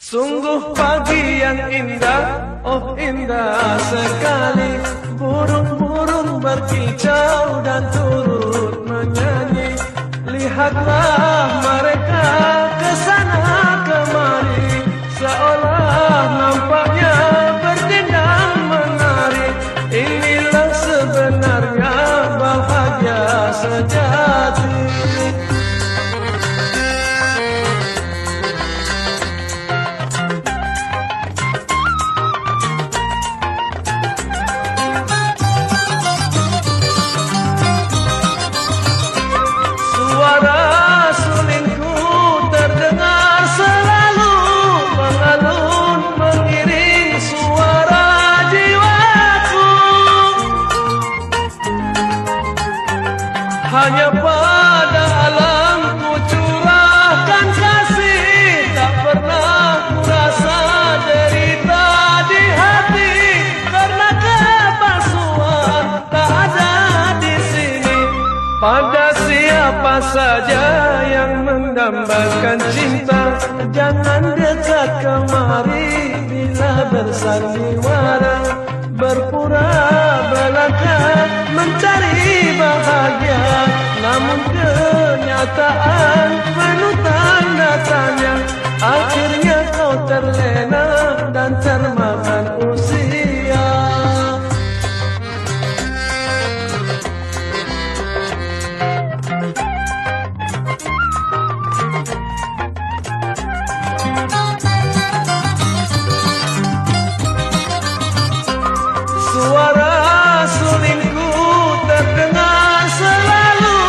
Sungguh pagi yang indah, oh indah sekali. Burung-burung berkicau dan turut menyanyi. Lihatlah mereka kesana kemari, seolah nampaknya berdendang menari. Inilah sebenarnya bahagia sejati. Suara sulingku terdengar selalu mengalun mengiring suara jiwaku. Hanya pada alamku curahkan kasih, tak pernah ku rasa derita di hati karena kepalsuan tak ada di sini. Pada siapa saja yang mendambakan cinta, jangan dekat kemari bila bersandiwara. Berpura belaka mencari bahagia, namun kenyataan penuh tanda tanya. Akhirnya kau terlena dan termakan usia. Suara sulingku terdengar selalu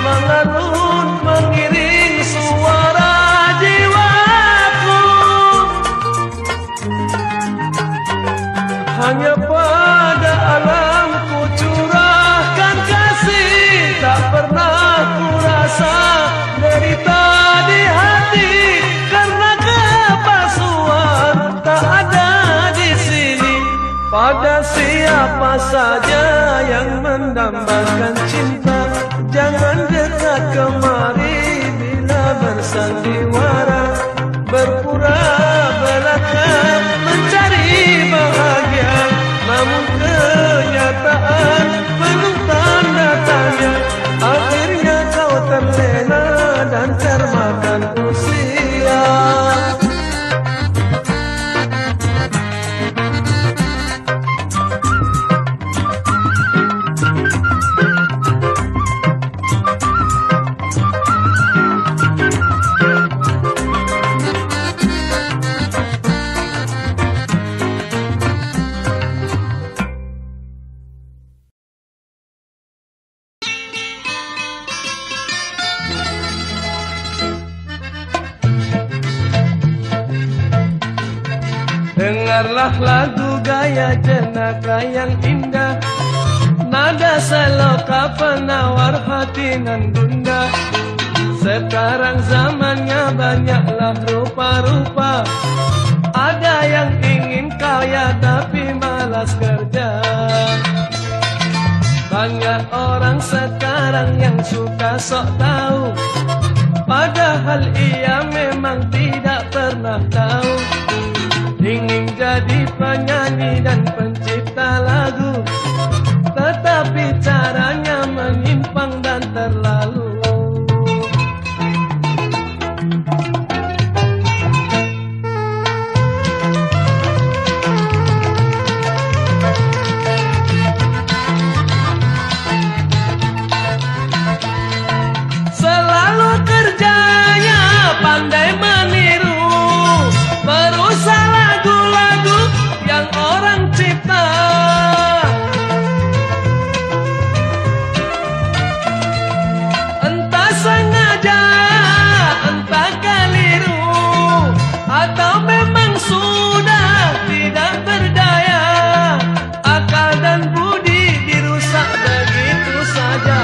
mengalun mengiring suara jiwaku. Hanya pada alamku curahkan kasih, tak pernah ku rasa derita di hati karena kepalsuan tak ada di sini. Pada siapa saja yang mendambakan cinta, jangan dekat kemari bila bersandiwara. Berpura belaka mencari bahagia, namun kenyataan penuh tanda tanya. Akhirnya kau terlena dan termakan usia. Dengarlah lagu gaya jenaka yang indah, nada seloka penawar hati nan bunda. Sekarang zamannya banyaklah rupa-rupa, ada yang ingin kaya tapi malas kerja. Banyak orang sekarang yang suka sok tahu, padahal ia memang tidak pernah tahu. Ingin jadi penyanyi dan pencipta lagu, tetapi caranya menyimpang dan terlalu. Selalu kerjanya pandai meniru, merusak lagu-lagu yang orang cipta. Entah sengaja, entah keliru, atau memang sudah tidak berdaya. Akal dan budi dirusak begitu saja.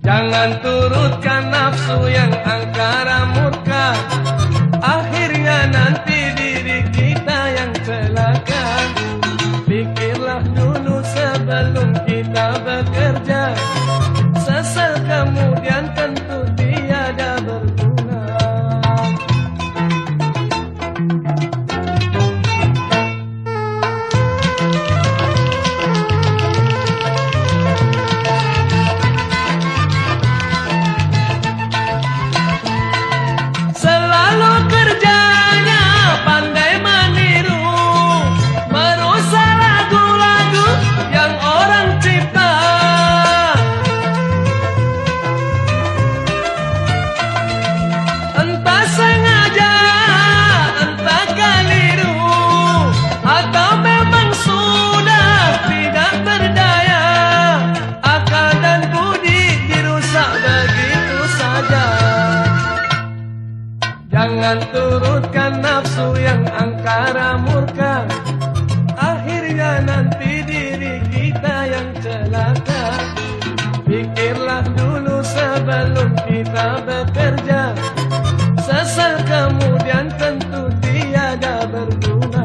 Jangan turutkan nafsu yang angkara murka, akhirnya nanti diri kita yang celaka. Pikirlah dulu sebelum kita bekerja, sesal kemudian tentu tiada berguna. akhirnya nanti diri kita yang celaka. Pikirlah dulu sebelum kita bekerja, sesal kemudian tentu tiada berguna.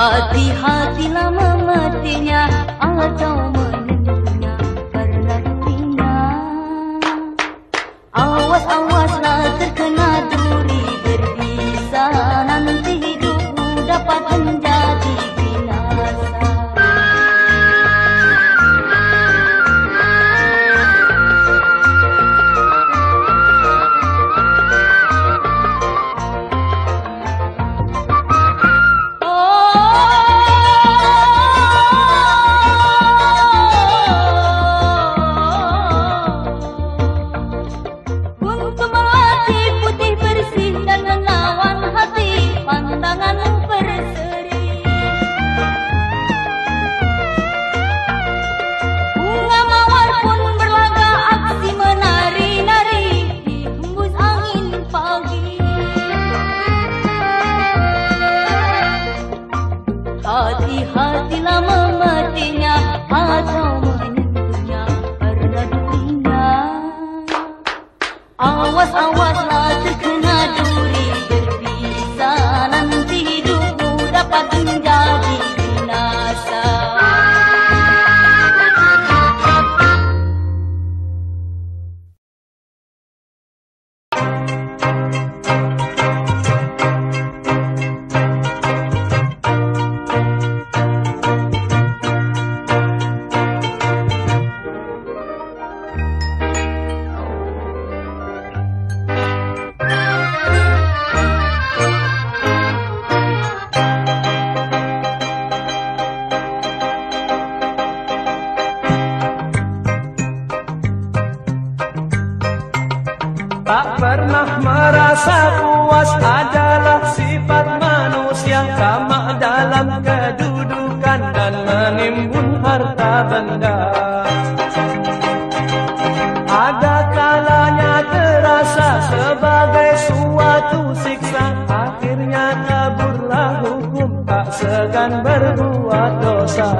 Hati-hatilah memetinya atau menentunya karena durinya. Awas-awaslah terkena duri berbisa, nanti hidupmu dapat menjadi binasa. Hati-hatilah memetinya atau menentunya karena durinya. Awas-awaslah terkena duri berbisa, nanti hidupmu dapat menjadi binasa. Tak pernah merasa puas adalah sifat manusia, sama dalam kedudukan dan menimbun harta benda. Ada kalanya terasa sebagai suatu siksa, akhirnya kaburlah hukum, tak segan berbuat dosa.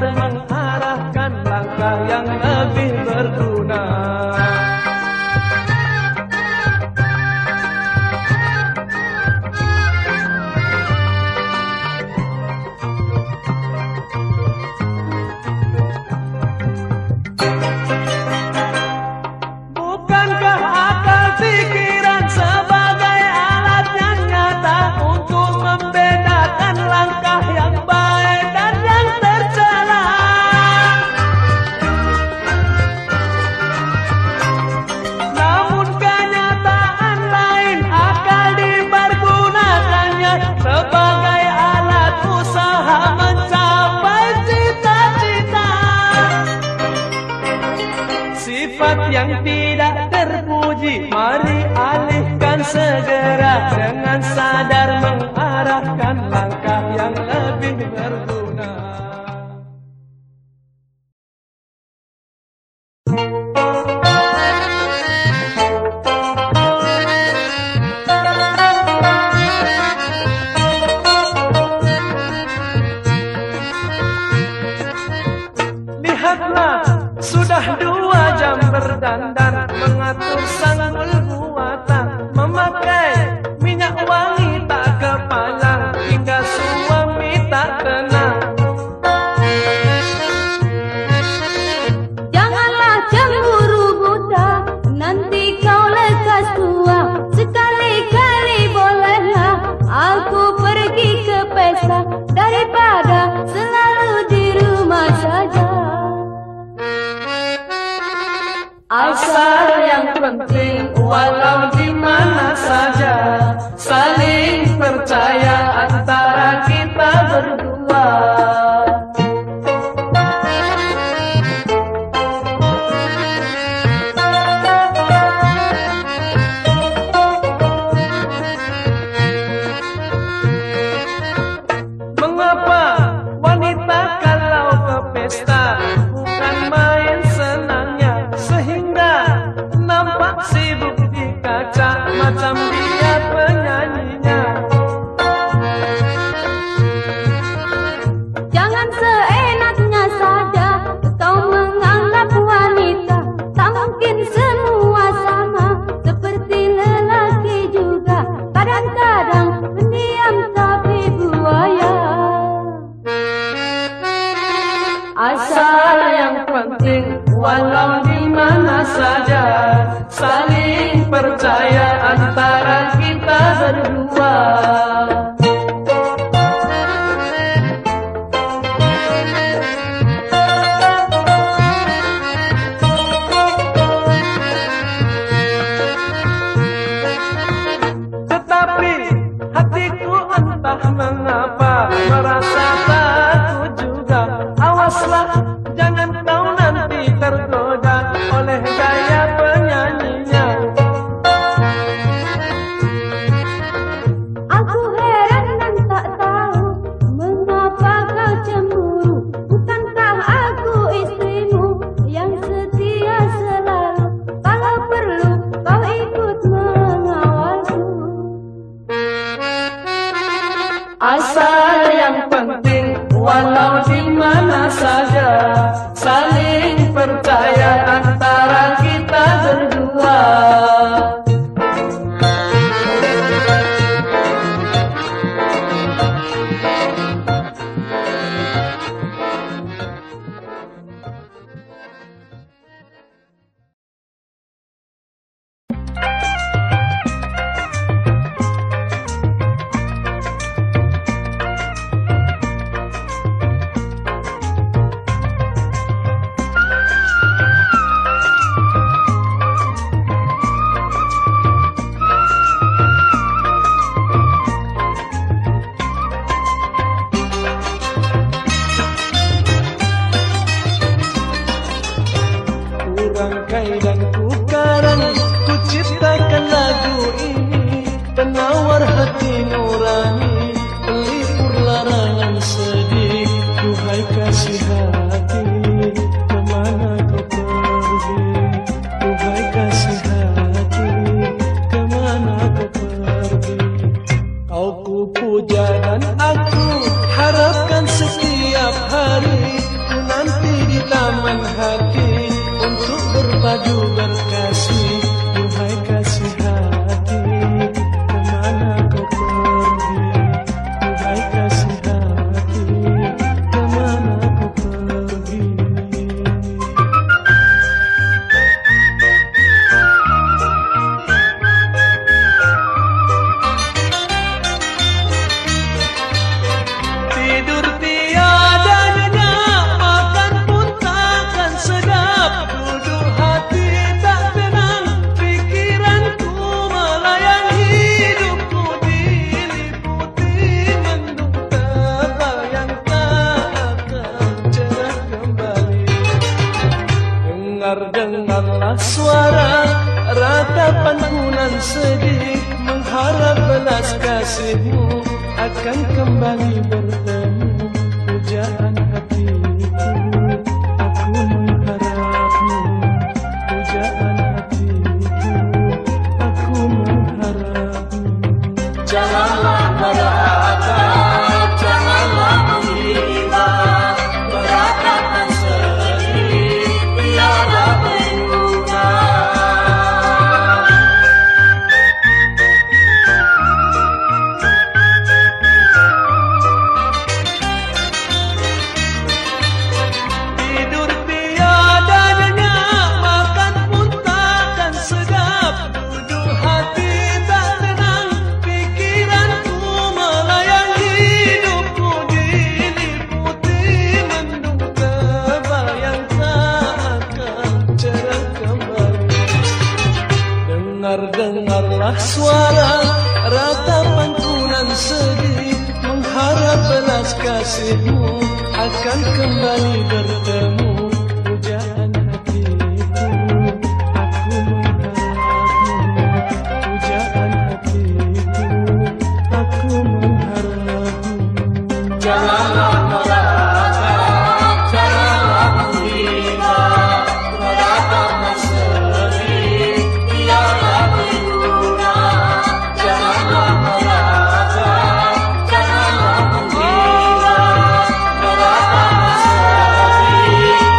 sadar mengarahkan langkah yang lebih berguna. Bukankah akal pikiran sebagai alat yang nyata untuk membedakan langkah yang baik dan yang tercela? Namun kenyataan lain, akal dipergunakannya sebagai alat usaha mencapai cita-cita. Sifat yang tidak terpuji, mari alihkan segera dengan sadar mengarahkan langkah yang lebih berguna. Lihatlah, sudah 2 jam berdandan, mengatur sanggul buatan, memakai minyak wangi tak kepalang, hingga suami tak tenang. Janganlah cemburu buta, nanti kau lekas tua. Sekali-kali bolehlah aku pergi ke pesta, daripada selalu di rumah saja. Asal yang penting walau di mana saja, saling percaya antara kita berdua. Mengapa wanita kalau ke pesta bukan main senangnya, sehingga nampak sibuk di kaca macam dia penyanyinya? Jangan seenaknya saja kau menganggap wanita, tak mungkin semua sama seperti lelaki juga. Kadang-kadang pendiam tapi buaya. Asal yang penting walau di mana saja, saling percaya antara kita berdua. Tetapi hatiku entah mengapa merasa takut juga. Awaslah, jangan kau nanti tergoda oleh gaya penyanyinya. Aku heran dan tak tahu mengapa kau cemburu. Bukankah aku istrimu yang setia selalu? Kalau perlu kau ikut mengawalku. Asal yang penting walau di mana saja, saling percaya antara kita berdua. Rangkai dan ku karang, ku ciptakan lagu ini, penawar hati nurani, pelipur larangan sedih. Duhai kasih hati, kemana kau pergi? Duhai kasih hati, kemana kau pergi? Kau ku puja dan aku harapkan setiap hari, ku Dengar-dengarlah suara ratapanku nan sedih, mengharap belas kasihmu akan kembali bertemu. Pujaan hatiku, aku mengharapmu. Pujaan hatiku, aku mengharapmu. Janganlah meratap, janganlah menghina, meratapan sedih tiada berguna. Tidur tiada nyenyak, makan pun takkan sedap, duduk hati tak tenang, pikiranku melayang, hidupku diliputi mendung, terbayang tak akan cerah kembali. Dengar-dengarlah suara ratapanku nan sedih, mengharap belas kasihmu akan kembali bertemu. Pujaan hatiku, aku mengharapmu. Pujaan hatiku, aku mengharapmu. Janganlah meratap, janganlah menghina, meratapan sedih tiada berguna. Janganlah meratap, janganlah menghina, meratapan sedih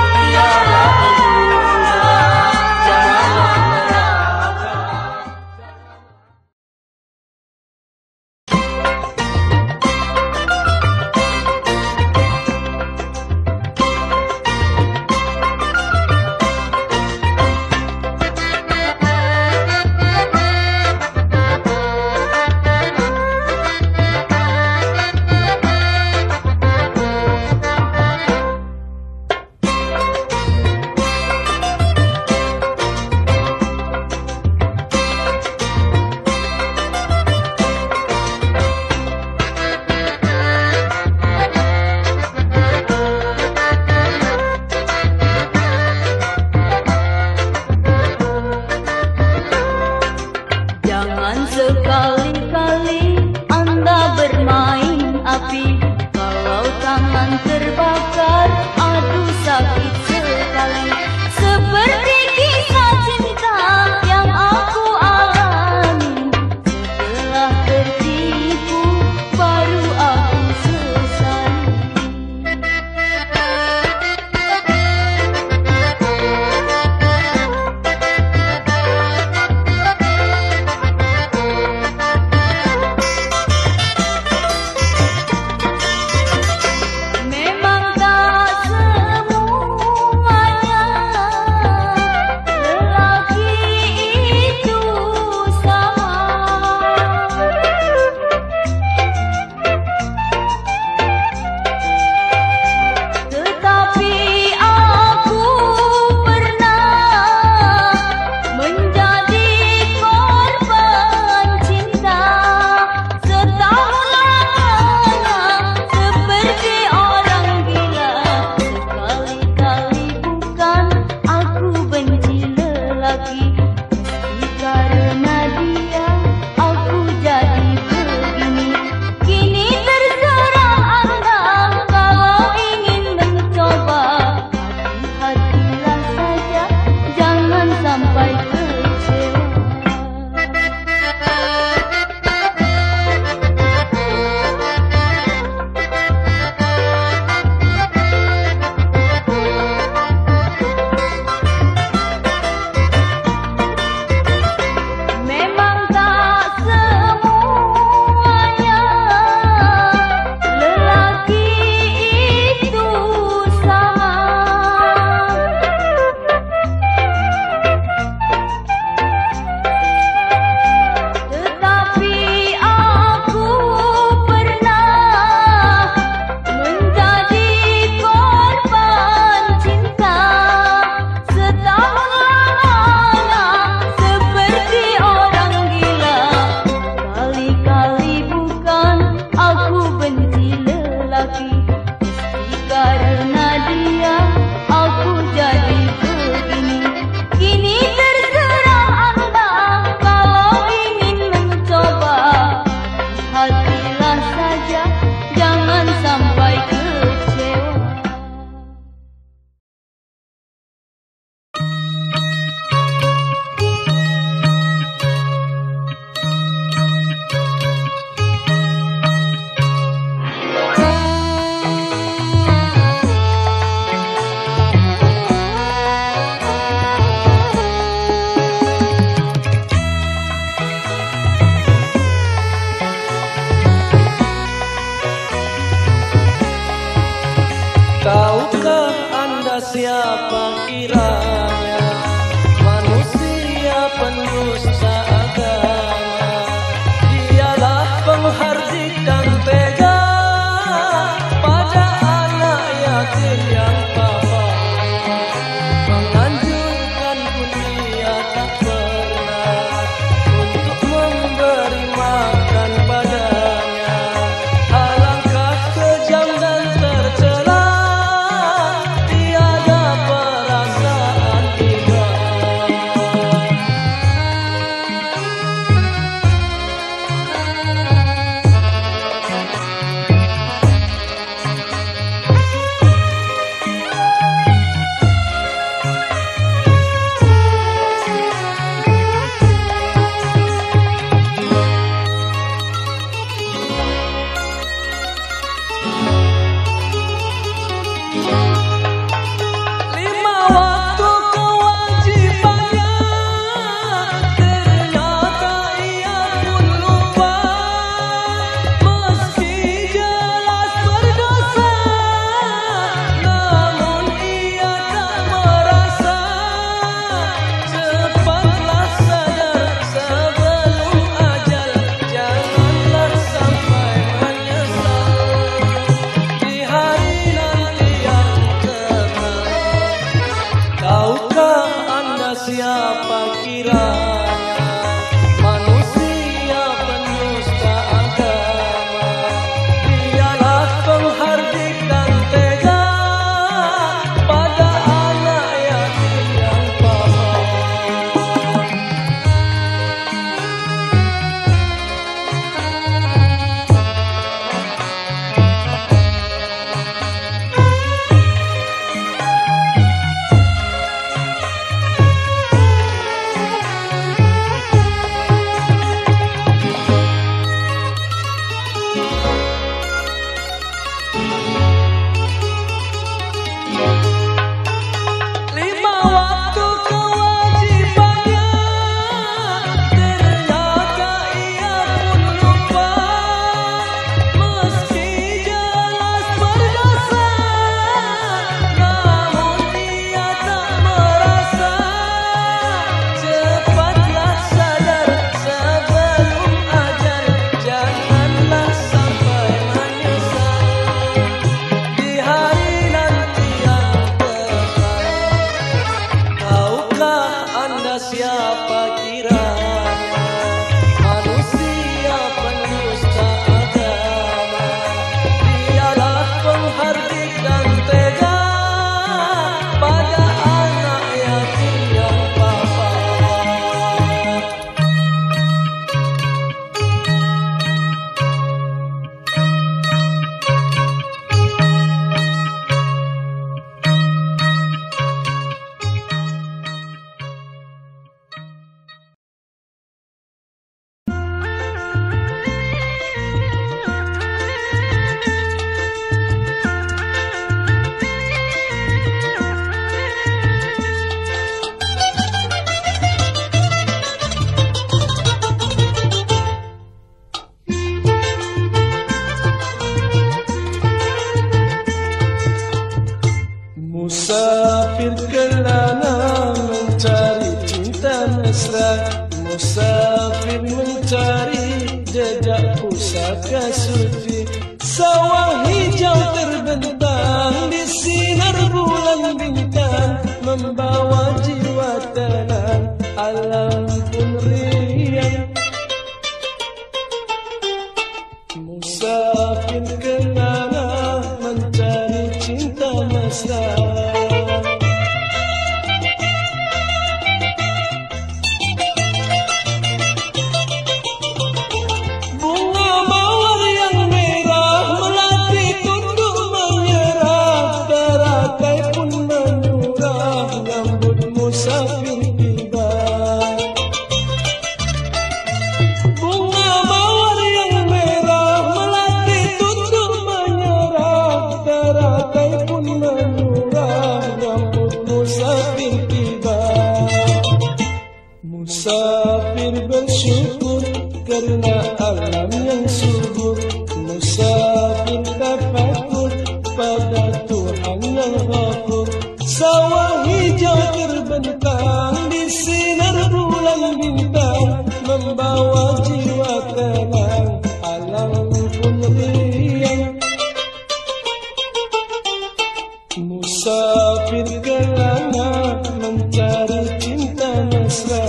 Tahukah Anda siapa kiranya manusia pendusta agama? Dialah penghardik dan tega pada anak yatim yang papa, menganjurkan pun dia tak pernah untuk memberi makan padanya. Alangkah kejam dan tercela, tiada perasaan iba. Lima waktu kewajibannya, ternyata ia pun lupa. Meski jelas berdosa, namun ia tak merasa. Cepatlah sadar sebelum ajal, janganlah sampai menyesal di hari nanti yang tenang. Tahukah Anda siapa kiranya manusia pendusta agama? Dialah penghardik dan tega pada anak yatim yang papa. Lima waktu kewajibannya, ternyata ia pun lupa. Meski jelas berdosa, namun ia tak merasa. Cepatlah sadar sebelum ajal, janganlah sampai menyesal di hari nanti yang tenang. Tahukah Anda siapa kiranya manusia pendusta agama? Dialah penghardik dan tega pada anak yatim yang papa. Musafir kelana mencari cinta mesra, musafir mencari jejak pusaka suci. Sawah hijau terbentang di sinar bulan bintang, membawa jiwa tenang, alam pun riang. Musafir kelana mencari cinta mesra. Bunga mawar yang merah melati tunduk menyerah, teratai pun menyurah, nyambut musafir tiba. Bunga mawar yang merah melati tunduk menyerah, teratai pun menyurah, yang ghafur. Sawah hijau terbentang di sinar bulan bintang, membawa jiwa tenang, alam pun riang. Musafir kelana mencari cinta mesra.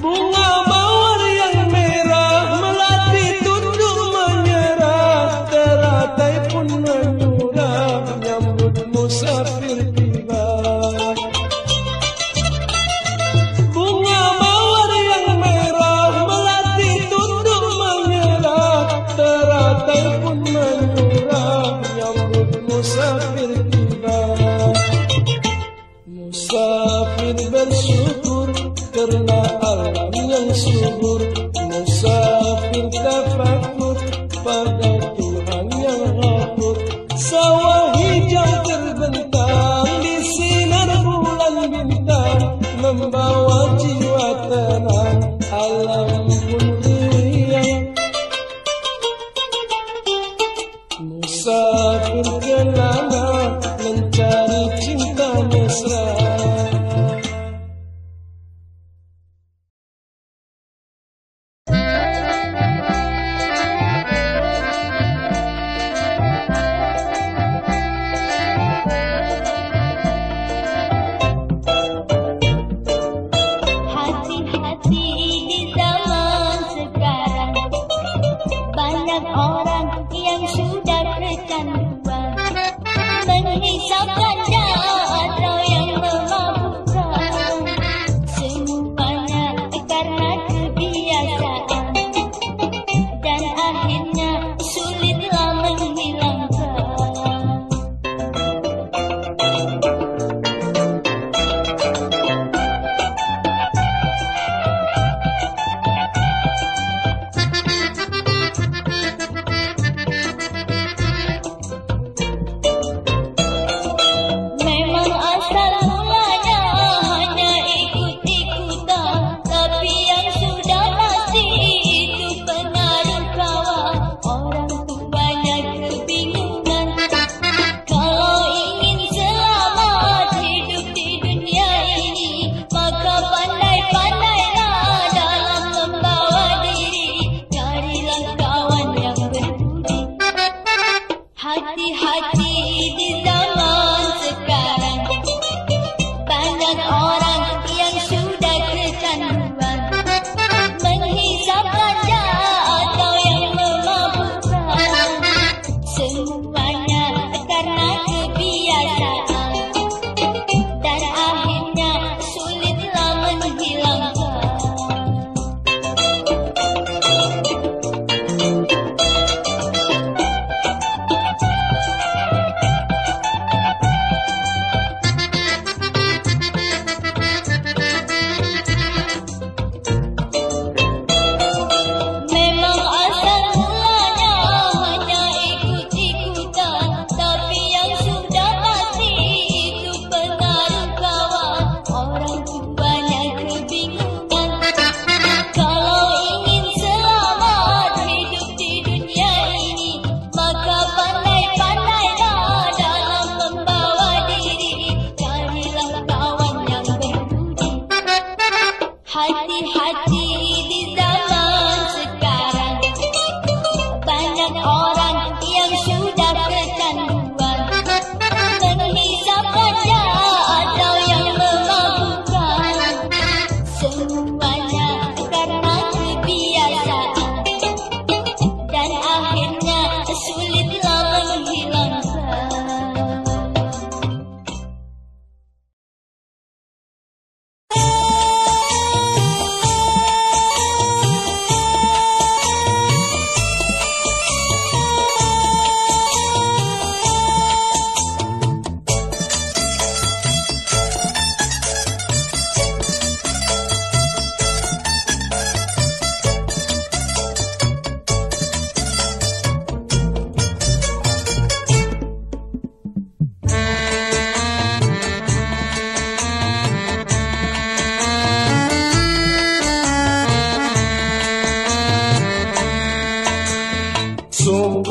Bunga mawar yang merah melati tunduk menyerah, teratai pun menyurah menyambut musafir tiba. Bunga mawar yang merah melati tunduk menyerah,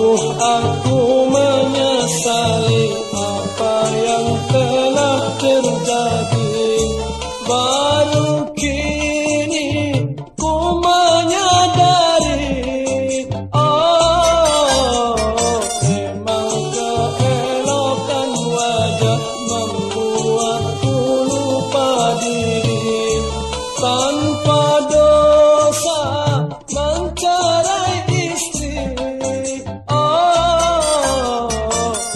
Sungguh aku menyesali apa yang telah terjadi. Baru kini ku menyadari, oh, memang keelokan wajah membuatku lupa diri. Tanpa dosa mencerai istri, oh,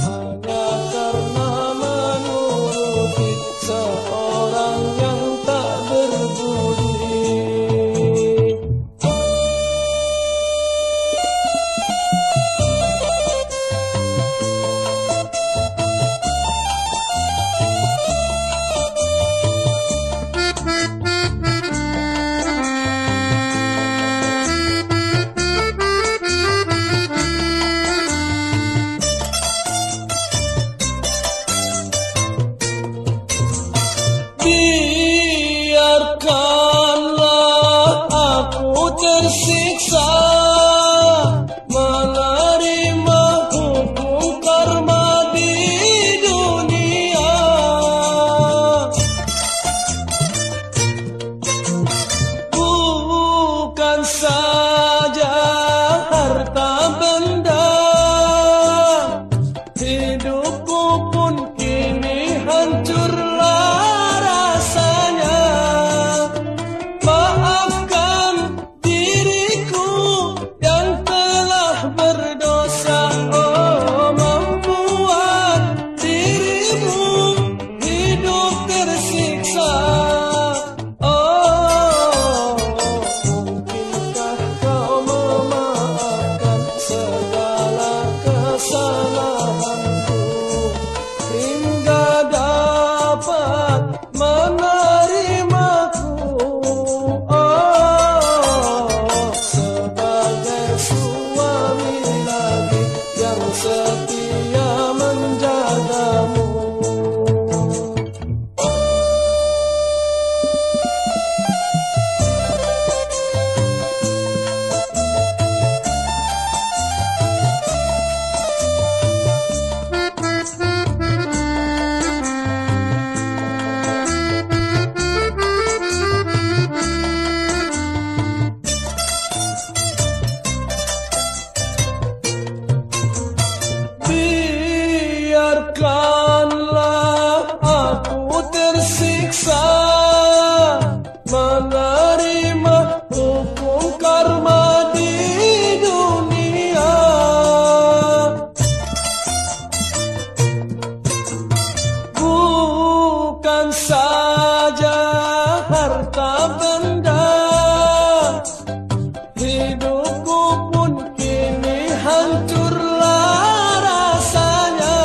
hanya karena menuruti seorang yang tak berbudi. Biarkanlah aku tersiksa menerima hukum karma di dunia. Bukan saja harta benda, hidupku pun kini hancurlah rasanya. Maafkan diriku yang telah berdosa, oh, membuat dirimu hidup tersiksa. Oh, mungkinkah kau memaafkan segala kesalahanku hingga dapat menerimaku, oh, sebagai suami lagi yang setia menjagamu. Biarkanlah aku tersiksa menerima hukum karma di dunia. Bukan saja harta benda, hidupku pun kini hancurlah rasanya.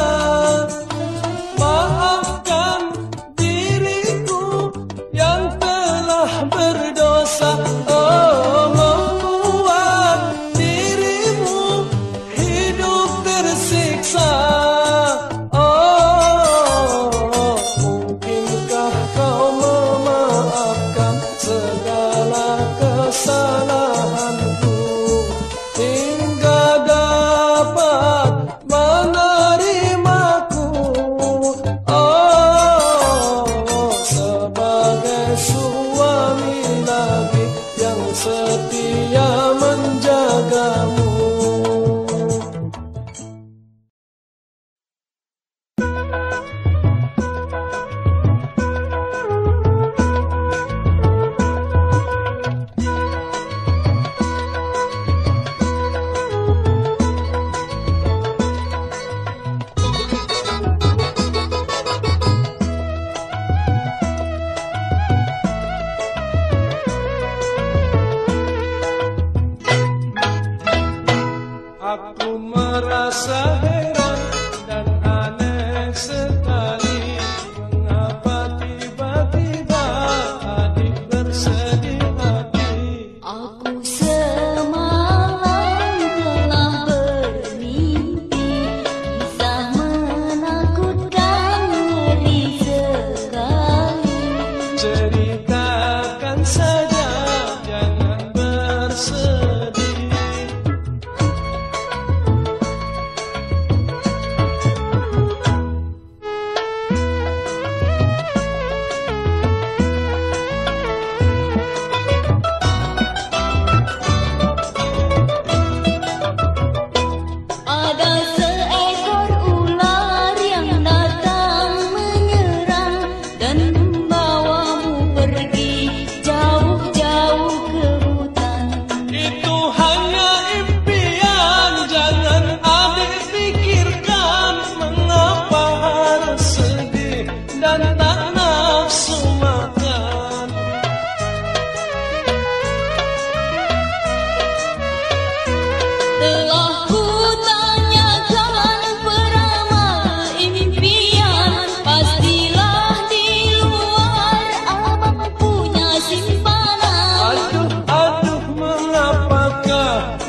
Maafkan diriku yang telah berdosa, oh, membuat dirimu hidup tersiksa. Oh, mungkinkah kau memaafkan segala kesalahanku hingga dapat menerimaku, oh, sebagai suami lagi yang setia menjagamu. Aku merasa heran dan aneh sekali, mengapa tiba-tiba adik bersedih hati. Aku semalam telah bermimpi kisah menakutkan, ngeri sekali. Ceritakan saja, jangan bersedih.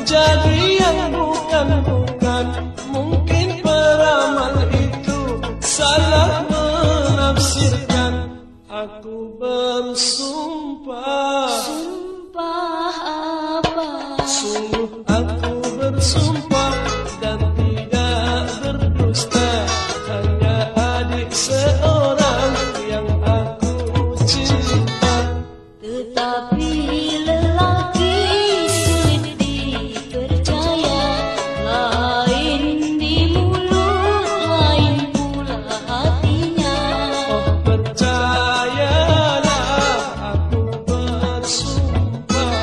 jadi yang bukan-bukan. Mungkin peramal itu salah menafsirkan. Aku bersumpah. Sumpah apa? Sungguh aku bersumpah dan tidak berdusta. Hanya adik seorang yang aku cinta. Tetapi lelaki sulit dipercaya. Lain di mulut, lain pula hatinya. Oh percayalah, aku bersumpah.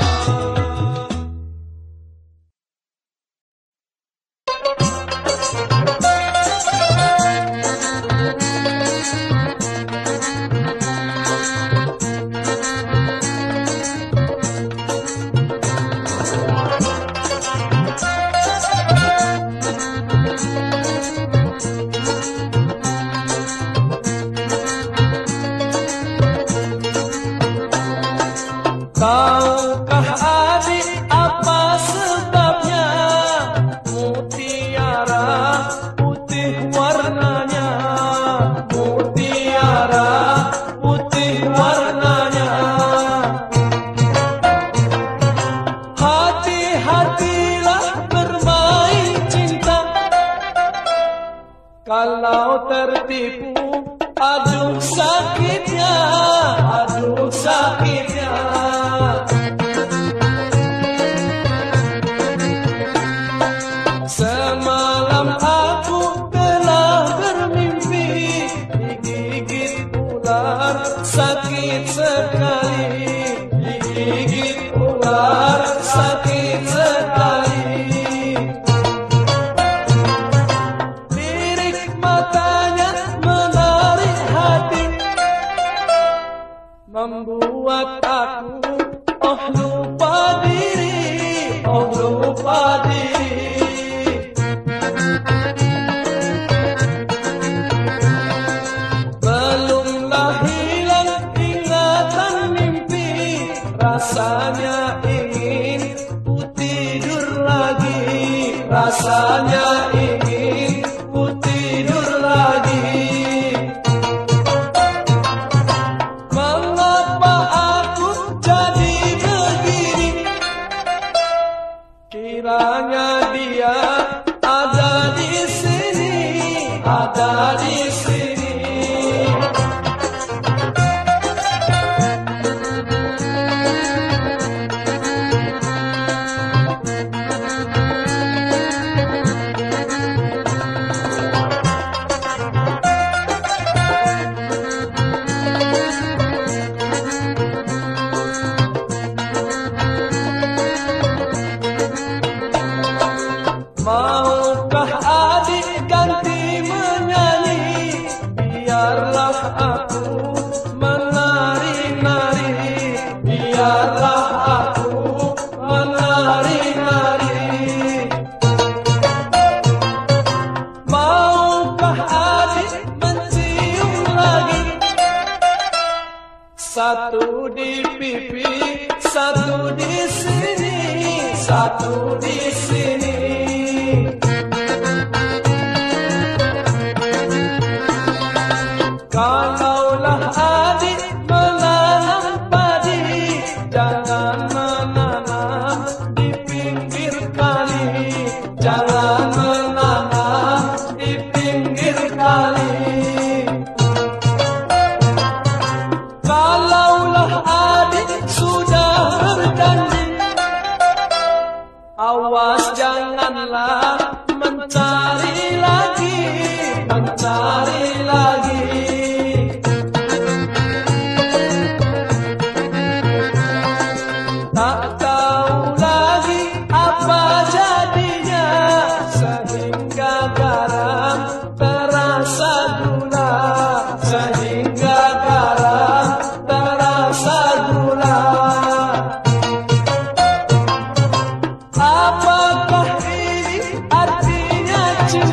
Tahukah adik apa sebabnya mutiara putih warnanya? Mutiara putih warnanya. Hati-hatilah bermain cinta. Kalau tertipu, aduh sakitnya, aduh sakitnya. Semalam aku telah bermimpi digigit ular, sakit sekali. Digigit ular, sakit sekali. Lirik matanya menarik hati, membuat aku oh lupa diri, oh lupa diri. Belumlah hilang ingatan mimpi, rasanya ingin ku tidur lagi, rasanya ingin ku tidur lagi. Mengapa aku jadi begini? Kiranya dia ada di sini, ada di sini. Maukah adik ganti menyanyi? Biarlah aku menari-nari, biarlah aku menari-nari. Maukah adik mencium lagi? Satu di pipi, satu di sini, satu di sini. Kalaulah adik menanam padi, jangan menanam di pinggir kali, jangan menanam di pinggir kali. Kalaulah adik sudah berjanji, awas janganlah mencari lagi, mencari lagi. Tak tahu lagi apa jadinya, sehingga garam terasa gula, sehingga garam terasa gula. Apakah ini artinya cinta?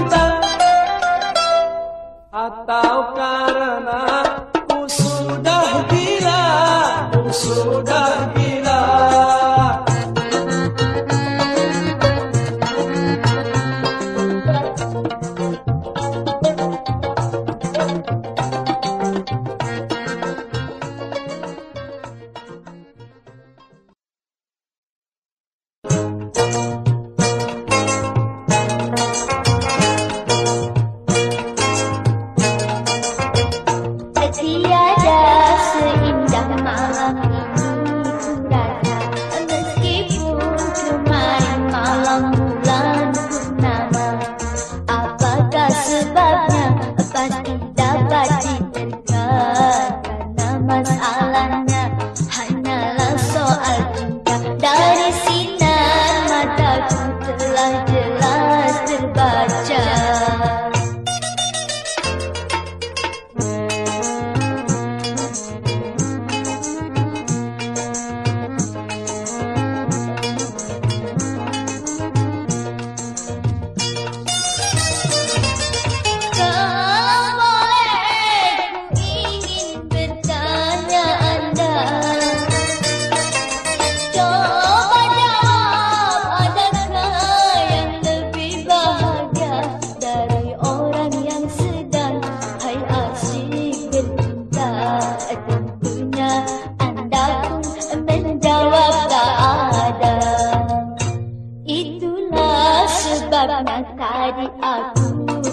sebabnya tadi aku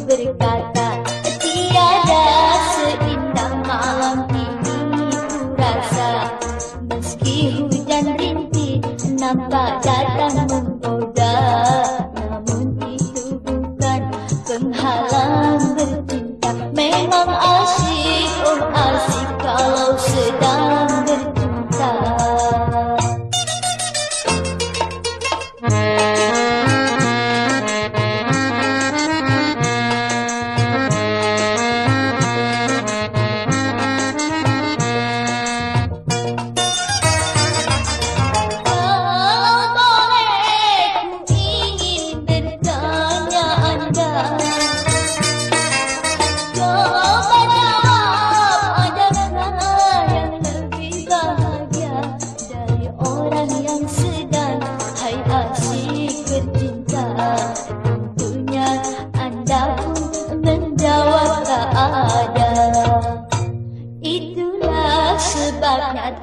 berkata, tiada seindah malam ini ku rasa. Meski hujan rintik nampak datang menggoda, namun itu bukan penghalang bercinta. Memang asyik, oh asyik kalau sedang bercinta.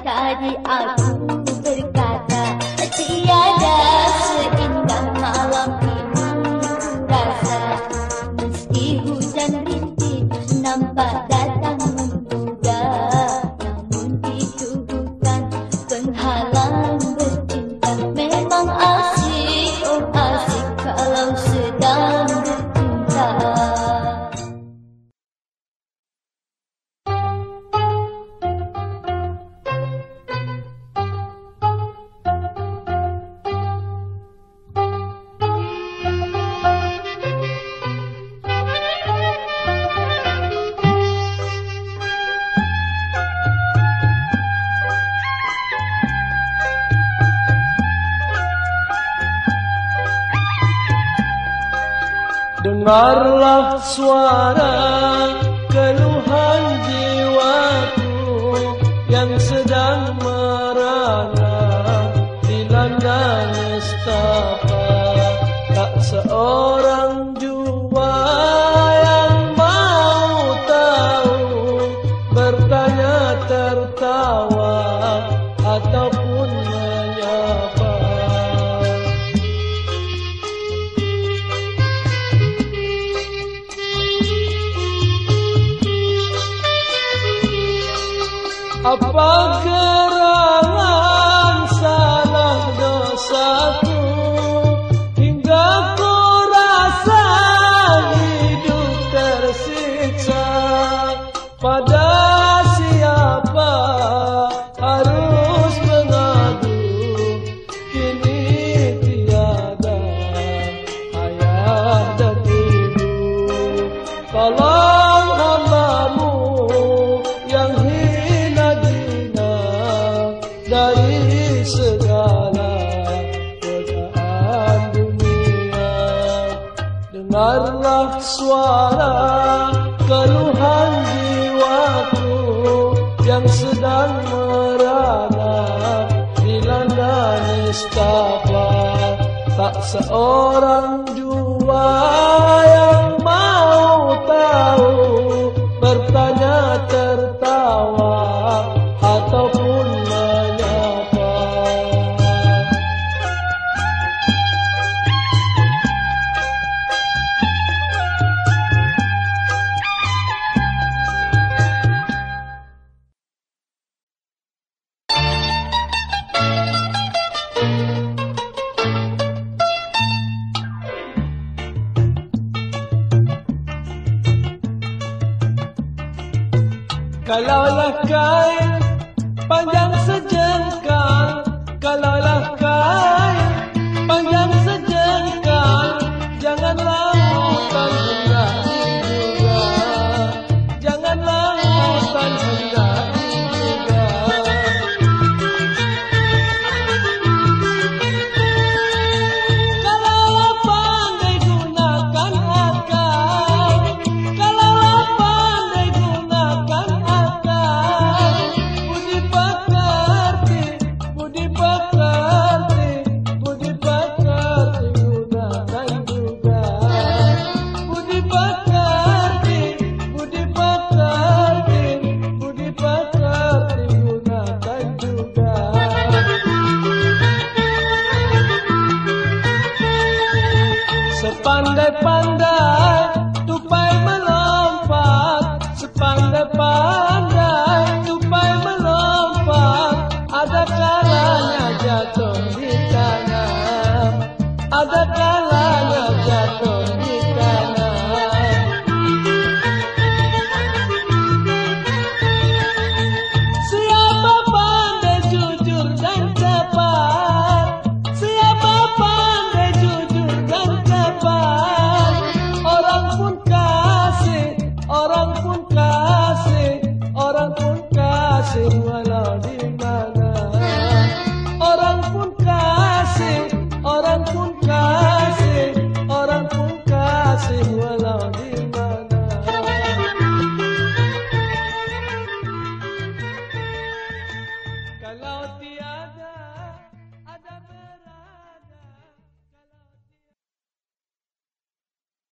Tadi aku berkata, tiada seindah malam ini ku rasa. Meski hujan rintik nampak datang menggoda, namun itu bukan penghalang bercinta. Memang asyik, oh asyik kalau sedang bercinta. Dengarlah suara keluhan jiwaku yang sedang merana dilanda nestapa. Tak seorang jua yang mau tahu, bertanya tertawa ataupun menyapa. Apa gerangan salah dosaku hingga ku rasa hidup tersiksa? Pada siapa harus mengadu? Kini tiada ayah dan ibu. Tolong hambamu yang dari segala godaan dunia. Dengarlah suara keluhan jiwaku yang sedang merana dilanda nestapa. Tak seorang jua yang mau tahu, bertanya tertawa ataupun menyapa. Kalaulah kain panjang sejengkal, kalaulah kain panjang sejengkal, janganlah hutan hendak juga, janganlah hutan hendak juga. Kalaulah pandai gunakan akal, kalaulah pandai gunakan akal, budi pakai Sepandai-pandai tupai melompat, sepandai-pandai tupai melompat, ada kalanya jatuh di tanah, ada kalanya